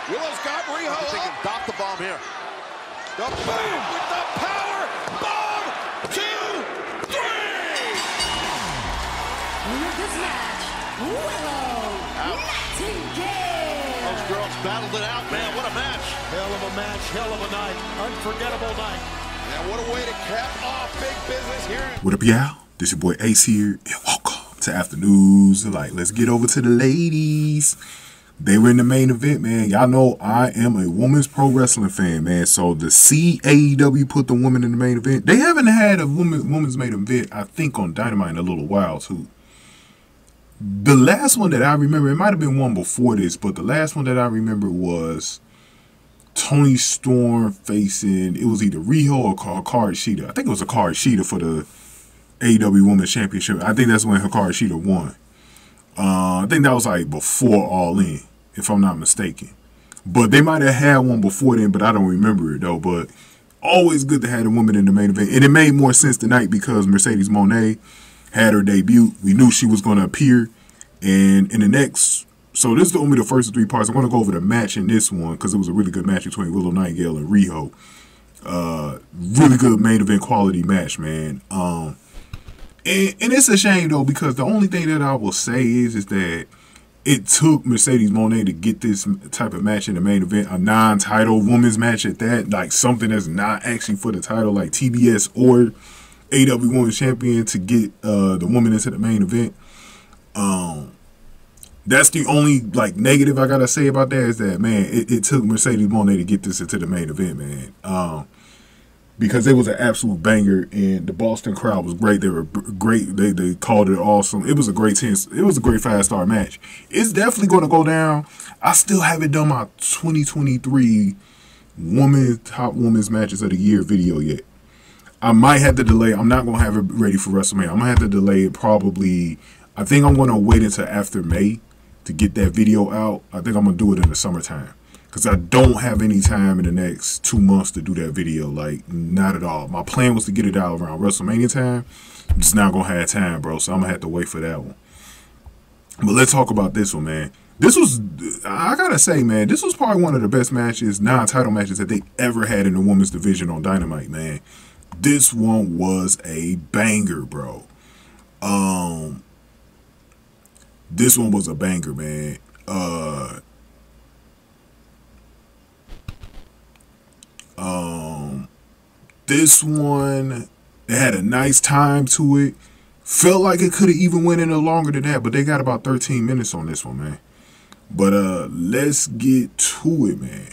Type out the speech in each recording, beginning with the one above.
Willow's got Riho up. They can dock the bomb here. The boom with the power bomb. 2, 3. With this match, Willow Nightingale. Those girls battled it out, man. What a match. Hell of a match, hell of a night. Unforgettable night. And what a way to cap off big business here. What up, y'all? This your boy Ace here, and welcome to Afternoons. Like, let's get over to the ladies. They were in the main event, man. Y'all know I am a women's pro wrestling fan, man. So to see AEW put the women in the main event, they haven't had a women's main event, I think, on Dynamite in a little while, too. The last one that I remember, it might have been one before this, but the last one that I remember was Toni Storm facing, it was either Riho or Hikaru Shida. I think it was Hikaru Shida for the AEW Women's Championship. I think that's when Hikaru Shida won. I think that was like before All In, if I'm not mistaken. But they might have had one before then, but I don't remember it though. But always good to have the woman in the main event. And it made more sense tonight because Mercedes Mone had her debut. We knew she was going to appear. And in the next, so this is only the first 3 parts. I want to go over the match in this one because it was a really good match between Willow Nightingale and Riho. Really good main event quality match, man. And it's a shame, though, because the only thing that I will say is that it took Mercedes Mone to get this type of match in the main event, a non-title women's match at that, like something that's not actually for the title, like TBS or AEW Women's Champion, to get the woman into the main event. That's the only, like, negative I gotta say about that is that, man, it took Mercedes Mone to get this into the main event, man. Because it was an absolute banger, and the Boston crowd was great. They were great. They called it awesome. It was a great 5-star match. It's definitely going to go down. I still haven't done my 2023 top women's matches of the year video yet. I might have to delay. I'm not going to have it ready for WrestleMania. I'm going to have to delay it probably. I think I'm going to wait until after May to get that video out. I think I'm going to do it in the summertime. Because I don't have any time in the next 2 months to do that video. Like, not at all. My plan was to get it out around WrestleMania time. I'm just not going to have time, bro. So I'm going to have to wait for that one. But let's talk about this one, man. This was, I got to say, man, this was probably one of the best matches, non-title matches that they ever had in the women's division on Dynamite, man. This one was a banger, bro. This one was a banger, man. This one, it had a nice time to it. Felt like it could have even went in a longer than that, but they got about 13 minutes on this one, man. But let's get to it, man.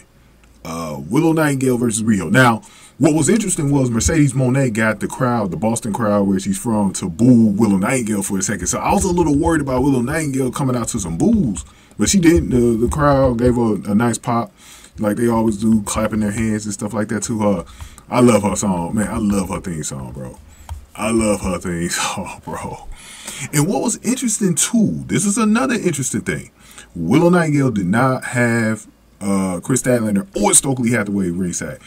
Willow Nightingale versus Riho. Now, what was interesting was Mercedes Mone got the crowd, the Boston crowd where she's from, to boo Willow Nightingale for a second. So I was a little worried about Willow Nightingale coming out to some boos, but she didn't. The crowd gave her a nice pop, like they always do, clapping their hands and stuff like that to her. I love her song, man. I love her theme song, bro. I love her theme song, bro. And what was interesting, too, this is another interesting thing. Willow Nightingale did not have Chris Statlander or Stokely Hathaway ringside.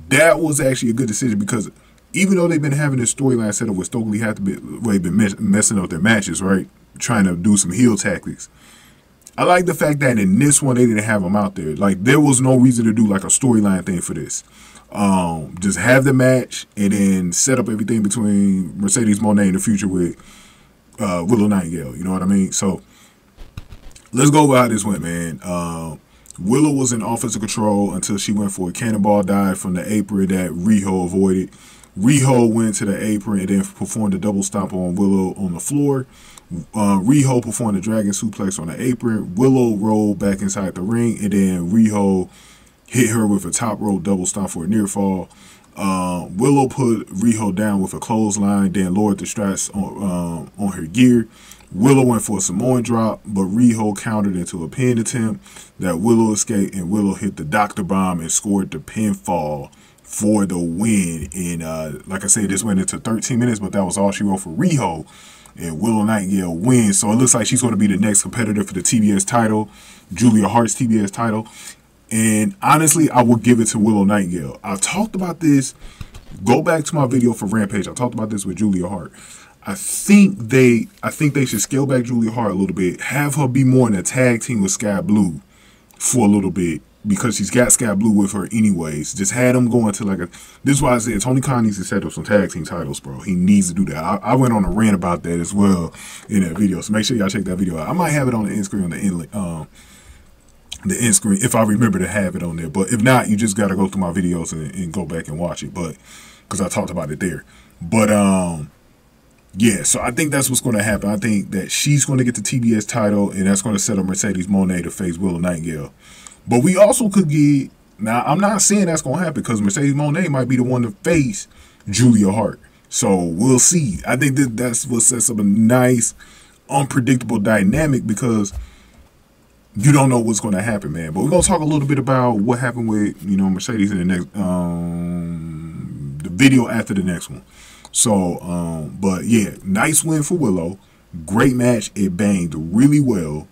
That was actually a good decision because even though they've been having this storyline set up with Stokely Hathaway been messing up their matches, right? Trying to do some heel tactics. I like the fact that in this one, they didn't have them out there. Like, there was no reason to do, like, a storyline thing for this. Just have the match and then set up everything between Mercedes Mone in the future with Willow Nightingale. You know what I mean? So, let's go over how this went, man. Willow was in offensive control until she went for a cannonball dive from the apron that Riho avoided. Riho went to the apron and then performed a double stomp on Willow on the floor. Riho performed a dragon suplex on the apron. Willow rolled back inside the ring, and then Riho hit her with a top rope double stomp for a near fall. Willow put Riho down with a clothesline, then lowered the straps on her gear. Willow went for a Samoan drop, but Riho countered into a pin attempt that Willow escaped, and Willow hit the Dr. Bomb and scored the pinfall for the win. And like I said, this went into 13 minutes, but that was all she wrote for Riho. And Willow Nightingale wins. So it looks like she's going to be the next competitor for the TBS title, Julia Hart's TBS title. And honestly, I will give it to Willow Nightingale. I've talked about this. Go back to my video for Rampage. I talked about this with Julia Hart. I think they should scale back Julia Hart a little bit. Have her be more in a tag team with Sky Blue for a little bit. because she's got Sky Blue with her anyways. Just had them going to like a... This is why I said Tony Khan needs to set up some tag team titles, bro. He needs to do that. I went on a rant about that as well in that video. So make sure y'all check that video out. I might have it on the end screen on the end screen if I remember to have it on there. But if not, you just got to go through my videos and go back and watch it. But because I talked about it there. But yeah, so I think that's what's going to happen. I think that she's going to get the TBS title, and that's going to set up Mercedes Mone to face Willow Nightingale. But we also could get... Now, I'm not saying that's going to happen because Mercedes Mone might be the one to face Julia Hart. So we'll see. I think that's what sets up a nice, unpredictable dynamic because you don't know what's going to happen, man. But we're going to talk a little bit about what happened with, you know, Mercedes in the next... the video after the next one. So, but yeah, nice win for Willow. Great match. It banged really well.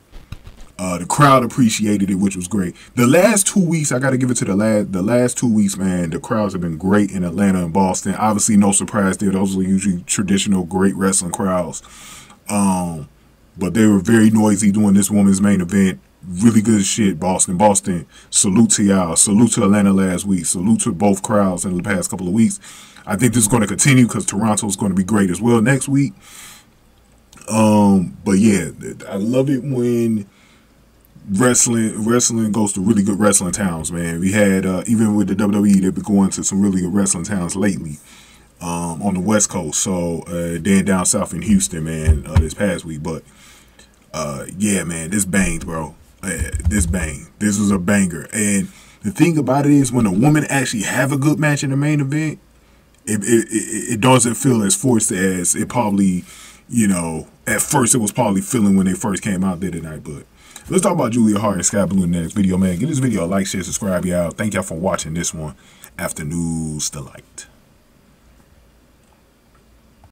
The crowd appreciated it, which was great. The last 2 weeks, I got to give it to the last 2 weeks, man. The crowds have been great in Atlanta and Boston. Obviously, no surprise there. Those are usually traditional great wrestling crowds. But they were very noisy doing this women's main event. Really good shit, Boston. Boston, salute to y'all. Salute to Atlanta last week. Salute to both crowds in the past couple of weeks. I think this is going to continue because Toronto is going to be great as well next week. But yeah, I love it when wrestling goes to really good wrestling towns, man. We had even with the WWE, they've been going to some really good wrestling towns lately on the West Coast. So then down south in Houston, man, this past week. But yeah, man, this banged, bro. This banged. This was a banger. And the thing about it is, when a woman actually have a good match in the main event, it doesn't feel as forced as it probably, you know, at first it was probably feeling when they first came out there tonight. But let's talk about Julia Hart and Sky Blue in the next video, man. Give this video a like, share, subscribe, y'all. Thank y'all for watching this one. Afternoons Delight.